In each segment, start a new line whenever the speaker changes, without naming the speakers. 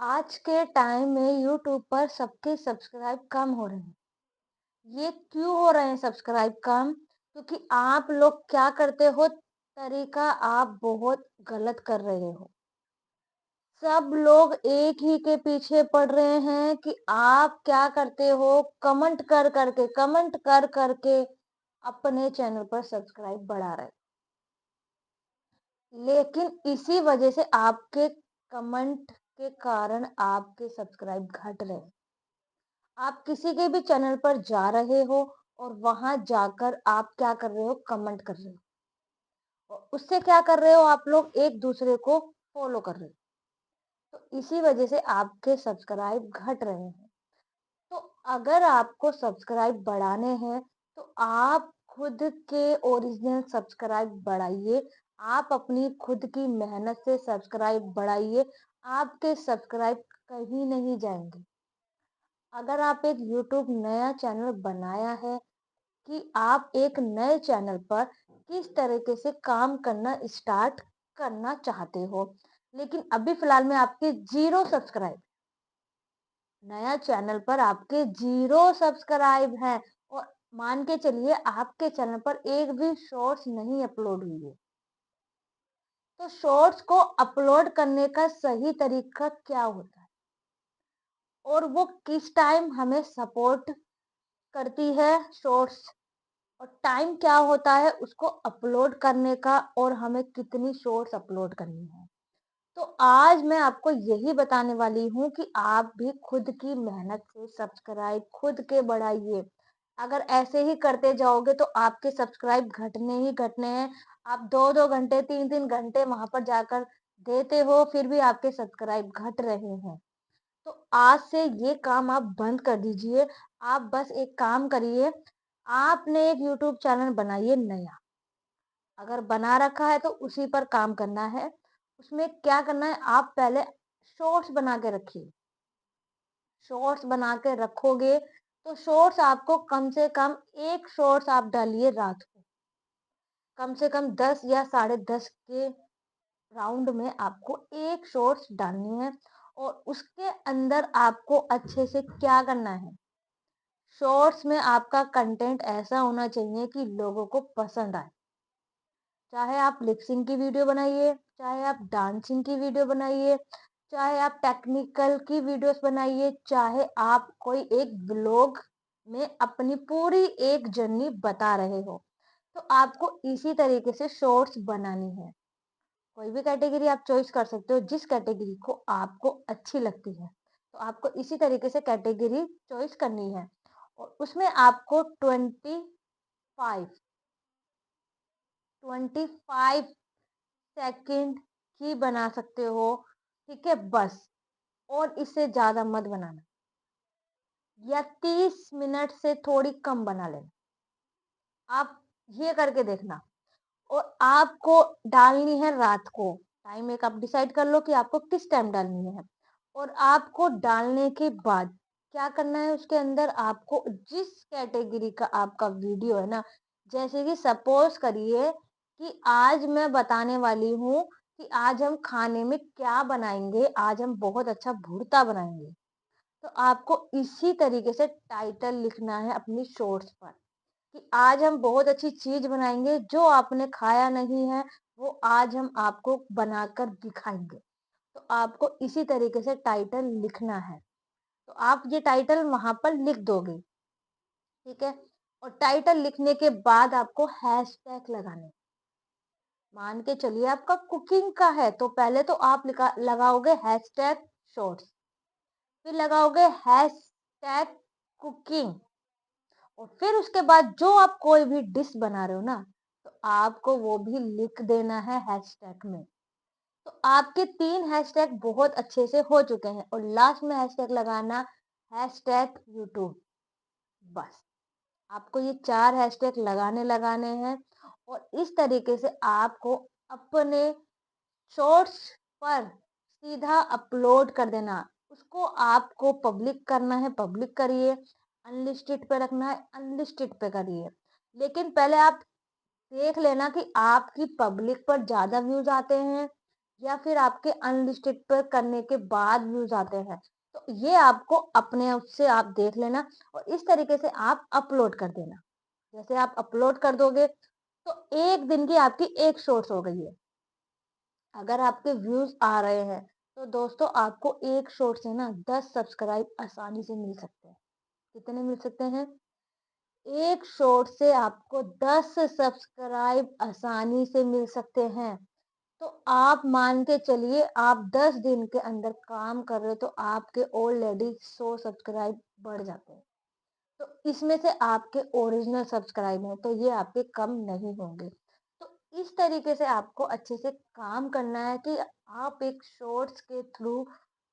आज के टाइम में यूट्यूब पर सबके सब्सक्राइब कम हो रहे हैं। ये क्यों हो रहे हैं सब्सक्राइब कम? क्योंकि आप लोग क्या करते हो, तरीका आप बहुत गलत कर रहे हो। सब लोग एक ही के पीछे पड़ रहे हैं कि आप क्या करते हो, कमेंट कर करके अपने चैनल पर सब्सक्राइब बढ़ा रहे हो। लेकिन इसी वजह से आपके कमेंट के कारण आपके सब्सक्राइब घट रहे हैं। आप किसी के भी चैनल पर जा रहे हो और वहां जाकर आप क्या कर रहे हो, कमेंट कर रहे हो। और उससे क्या कर रहे हो, आप लोग एक दूसरे को फॉलो कर रहे हो। तो इसी वजह से आपके सब्सक्राइब घट रहे हैं। तो अगर आपको सब्सक्राइब बढ़ाने हैं तो आप खुद के ओरिजिनल सब्सक्राइब बढ़ाइए। आप अपनी खुद की मेहनत से सब्सक्राइब बढ़ाइए। आपके सब्सक्राइब कहीं नहीं जाएंगे। अगर आप एक यूट्यूब नया चैनल बनाया है कि आप एक नए चैनल पर किस तरीके से काम करना स्टार्ट करना चाहते हो, लेकिन अभी फिलहाल में आपके जीरो सब्सक्राइब, नया चैनल पर आपके जीरो सब्सक्राइब हैं और मान के चलिए आपके चैनल पर एक भी शॉर्ट्स नहीं अपलोड हुई है। तो शॉर्ट्स को अपलोड करने का सही तरीका क्या होता है और वो किस टाइम हमें सपोर्ट करती है शॉर्ट्स, और टाइम क्या होता है उसको अपलोड करने का, और हमें कितनी शॉर्ट्स अपलोड करनी है। तो आज मैं आपको यही बताने वाली हूँ कि आप भी खुद की मेहनत से सब्सक्राइब खुद के बढ़ाइए। अगर ऐसे ही करते जाओगे तो आपके सब्सक्राइब घटने ही घटने हैं। आप 2-2 घंटे 3-3 घंटे वहां पर जाकर देते हो, फिर भी आपके सब्सक्राइब घट रहे हैं। तो आज से ये काम आप बंद कर दीजिए। आप बस एक काम करिए, आपने एक यूट्यूब चैनल बनाइए नया। अगर बना रखा है तो उसी पर काम करना है। उसमें क्या करना है, आप पहले शॉर्ट्स बना के रखिए। शॉर्ट्स बना के रखोगे तो शॉर्ट्स आपको कम से कम एक शॉर्ट्स आप डालिए रात को। कम से कम 10 या 10:30 के राउंड में आपको एक शॉर्ट्स डालनी है। और उसके अंदर आपको अच्छे से क्या करना है, शॉर्ट्स में आपका कंटेंट ऐसा होना चाहिए कि लोगों को पसंद आए। चाहे आप लिपसिंग की वीडियो बनाइए, चाहे आप डांसिंग की वीडियो बनाइए, चाहे आप टेक्निकल की वीडियोस बनाइए, चाहे आप कोई एक व्लॉग में अपनी पूरी एक जर्नी बता रहे हो, तो आपको इसी तरीके से शॉर्ट्स बनानी है। कोई भी कैटेगरी आप चॉइस कर सकते हो, जिस कैटेगरी को आपको अच्छी लगती है। तो आपको इसी तरीके से कैटेगरी चॉइस करनी है। और उसमें आपको 25 सेकंड ही बना सकते हो। ठीक है, बस। और इससे ज्यादा मत बनाना, या 30 मिनट से थोड़ी कम बना लेना। आप ये करके देखना। और आपको डालनी है रात को। टाइम एक आप डिसाइड कर लो कि आपको किस टाइम डालनी है। और आपको डालने के बाद क्या करना है, उसके अंदर आपको जिस कैटेगरी का आपका वीडियो है ना, जैसे कि सपोज करिए कि आज मैं बताने वाली हूँ कि आज हम खाने में क्या बनाएंगे, आज हम बहुत अच्छा भुर्ता बनाएंगे। तो आपको इसी तरीके से टाइटल लिखना है अपनी शॉर्ट्स पर कि आज हम बहुत अच्छी चीज बनाएंगे जो आपने खाया नहीं है, वो आज हम आपको बनाकर दिखाएंगे। तो आपको इसी तरीके से टाइटल लिखना है। तो आप ये टाइटल वहां पर लिख दोगे। ठीक है। और टाइटल लिखने के बाद आपको हैशटैग लगाने। मान के चलिए आपका कुकिंग का है तो पहले तो आप लगाओगे हैशटैग शॉर्ट्स, फिर लगाओगे हैशटैग कुकिंग, और फिर उसके बाद जो आप कोई भी डिश बना रहे हो ना, तो आपको वो भी लिख देना है हैशटैग में। तो आपके 3 हैशटैग बहुत अच्छे से हो चुके हैं, और लास्ट में हैशटैग लगाना हैशटैग यूट्यूब। बस, आपको ये 4 हैशटैग लगाने लगाने हैं। और इस तरीके से आपको अपने शॉर्ट्स पर सीधा अपलोड कर देना। उसको आपको पब्लिक करना है, पब्लिक करिए। अनलिस्टेड पे रखना है, अनलिस्टेड पे करिए। लेकिन पहले आप देख लेना कि आपकी पब्लिक पर ज्यादा व्यूज आते हैं या फिर आपके अनलिस्टेड पर करने के बाद व्यूज आते हैं। तो ये आपको अपने आप से आप देख लेना और इस तरीके से आप अपलोड कर देना। जैसे आप अपलोड कर दोगे तो एक दिन की आपकी एक शॉर्ट्स हो गई है। अगर आपके व्यूज आ रहे हैं तो दोस्तों आपको एक शॉर्ट से ना 10 सब्सक्राइब आसानी से मिल सकते हैं। कितने मिल सकते हैं? एक शॉर्ट से आपको 10 सब्सक्राइब आसानी से मिल सकते हैं। तो आप मान के चलिए आप 10 दिन के अंदर काम कर रहे हो तो आपके ऑलरेडी 100 सब्सक्राइब बढ़ जाते हैं। तो इसमें से आपके ओरिजिनल सब्सक्राइब हैं तो ये आपके कम नहीं होंगे। तो इस तरीके से आपको अच्छे से काम करना है कि आप एक शॉर्ट्स के थ्रू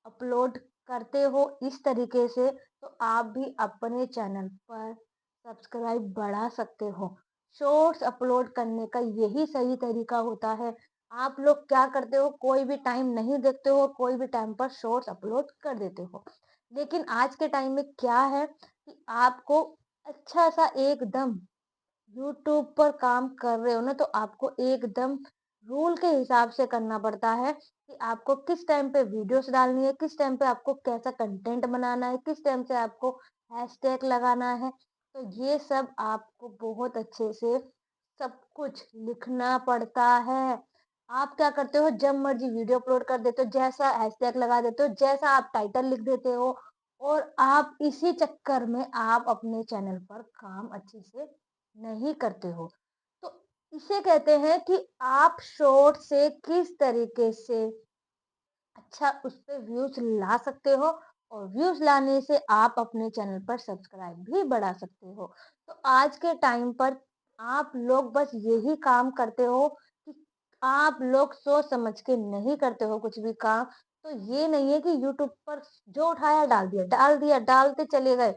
अपलोड करते हो इस तरीके से तो आप भी अपने चैनल पर सब्सक्राइब बढ़ा सकते हो। शॉर्ट्स अपलोड करने का यही सही तरीका होता है। आप लोग क्या करते हो, कोई भी टाइम नहीं देखते हो, कोई भी टाइम पर शॉर्ट्स अपलोड कर देते हो। लेकिन आज के टाइम में क्या है कि आपको अच्छा सा एकदम यूट्यूब पर काम कर रहे हो ना तो आपको एकदम रूल के हिसाब से करना पड़ता है कि आपको किस टाइम पे वीडियोस डालनी है, किस टाइम पे आपको कैसा कंटेंट बनाना है, किस टाइम से आपको हैशटैग लगाना है। तो ये सब आपको बहुत अच्छे से सब कुछ लिखना पड़ता है। आप क्या करते हो, जब मर्जी वीडियो अपलोड कर देते हो, जैसा हैशटैग लगा देते हो, जैसा आप टाइटल लिख देते हो और आप इसी चक्कर में आप अपने चैनल पर काम अच्छे से नहीं करते हो। तो इसे कहते हैं कि आप शॉर्ट से किस तरीके से अच्छा उस पे व्यूज ला सकते हो और व्यूज लाने से आप अपने चैनल पर सब्सक्राइब भी बढ़ा सकते हो। तो आज के टाइम पर आप लोग बस यही काम करते हो कि आप लोग सोच समझ के नहीं करते हो कुछ भी काम। तो ये नहीं है कि यूट्यूब पर जो उठाया डाल दिया डालते चले गए।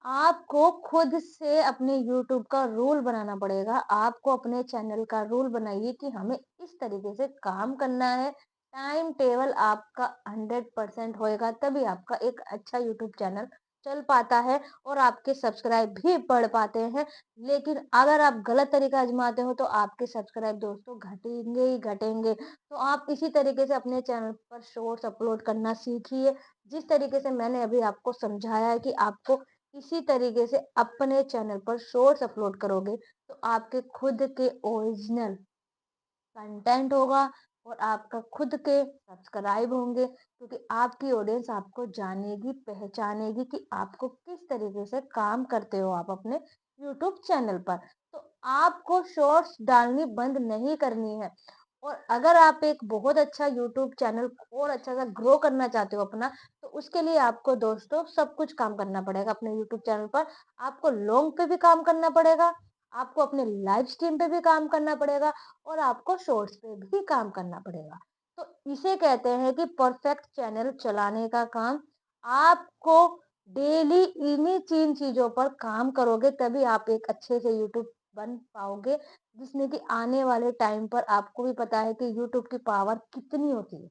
आपको खुद से अपने यूट्यूब का रूल बनाना पड़ेगा। आपको अपने चैनल का रूल बनाइए कि हमें इस तरीके से काम करना है। टाइम टेबल आपका 100% होएगा तभी आपका एक अच्छा यूट्यूब चैनल चल पाता है और आपके सब्सक्राइब भी बढ़ पाते हैं। लेकिन अगर आप गलत तरीका आजमाते हो तो आपके सब्सक्राइब दोस्तों घटेंगे ही घटेंगे। तो आप इसी तरीके से अपने चैनल पर शॉर्ट्स अपलोड करना सीखिए। जिस तरीके से मैंने अभी आपको समझाया है कि आपको इसी तरीके से अपने चैनल पर शॉर्ट्स अपलोड करोगे तो आपके खुद के ओरिजिनल कंटेंट होगा और आपका खुद के सब्सक्राइब होंगे क्योंकि आपकी ऑडियंस आपको जानेगी पहचानेगी कि आपको किस तरीके से काम करते हो आप अपने यूट्यूब चैनल पर। तो आपको शॉर्ट्स डालनी बंद नहीं करनी है। और अगर आप एक बहुत अच्छा यूट्यूब चैनल और अच्छा सा ग्रो करना चाहते हो अपना तो उसके लिए आपको दोस्तों सब कुछ काम करना पड़ेगा अपने यूट्यूब चैनल पर। आपको लॉन्ग पे भी काम करना पड़ेगा, आपको अपने लाइव स्ट्रीम पे भी काम करना पड़ेगा और आपको शॉर्ट्स पे भी काम करना पड़ेगा। तो इसे कहते हैं कि परफेक्ट चैनल चलाने का काम आपको डेली इन्हीं 3 चीज़ों पर काम करोगे तभी आप एक अच्छे से यूट्यूब बन पाओगे। जिसमें कि आने वाले टाइम पर आपको भी पता है कि यूट्यूब की पावर कितनी होती है।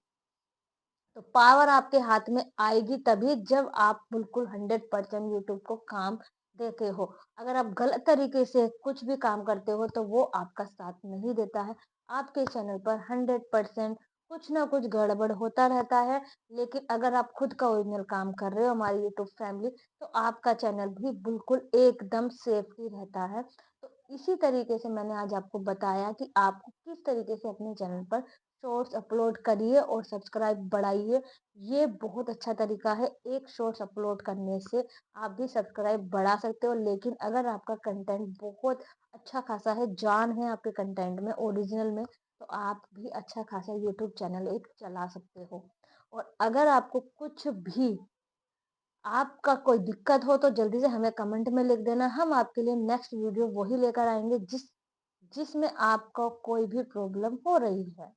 तो पावर आपके हाथ में आएगी तभी जब आप बिल्कुल 100% यूट्यूब को काम देते हो। अगर आप गलत तरीके से कुछ भी काम करते हो तो वो आपका साथ नहीं देता है। आपके चैनल पर 100% कुछ ना कुछ गड़बड़ होता रहता है। लेकिन अगर आप खुद का ओरिजिनल काम कर रहे हो हमारी यूट्यूब फैमिली तो आपका चैनल भी बिल्कुल एकदम सेफ ही रहता है। तो इसी तरीके से मैंने आज आपको बताया कि आपको किस तरीके से अपने चैनल पर शॉर्ट्स अपलोड करिए और सब्सक्राइब बढ़ाइए। ये बहुत अच्छा तरीका है। एक शॉर्ट्स अपलोड करने से आप भी सब्सक्राइब बढ़ा सकते हो। लेकिन अगर आपका कंटेंट बहुत अच्छा खासा है, जान है आपके कंटेंट में, ओरिजिनल में, तो आप भी अच्छा खासा यूट्यूब चैनल एक चला सकते हो। और अगर आपको कुछ भी आपका कोई दिक्कत हो तो जल्दी से हमें कमेंट में लिख देना। हम आपके लिए नेक्स्ट वीडियो वही लेकर आएँगे जिसमें आपको कोई भी प्रॉब्लम हो रही है।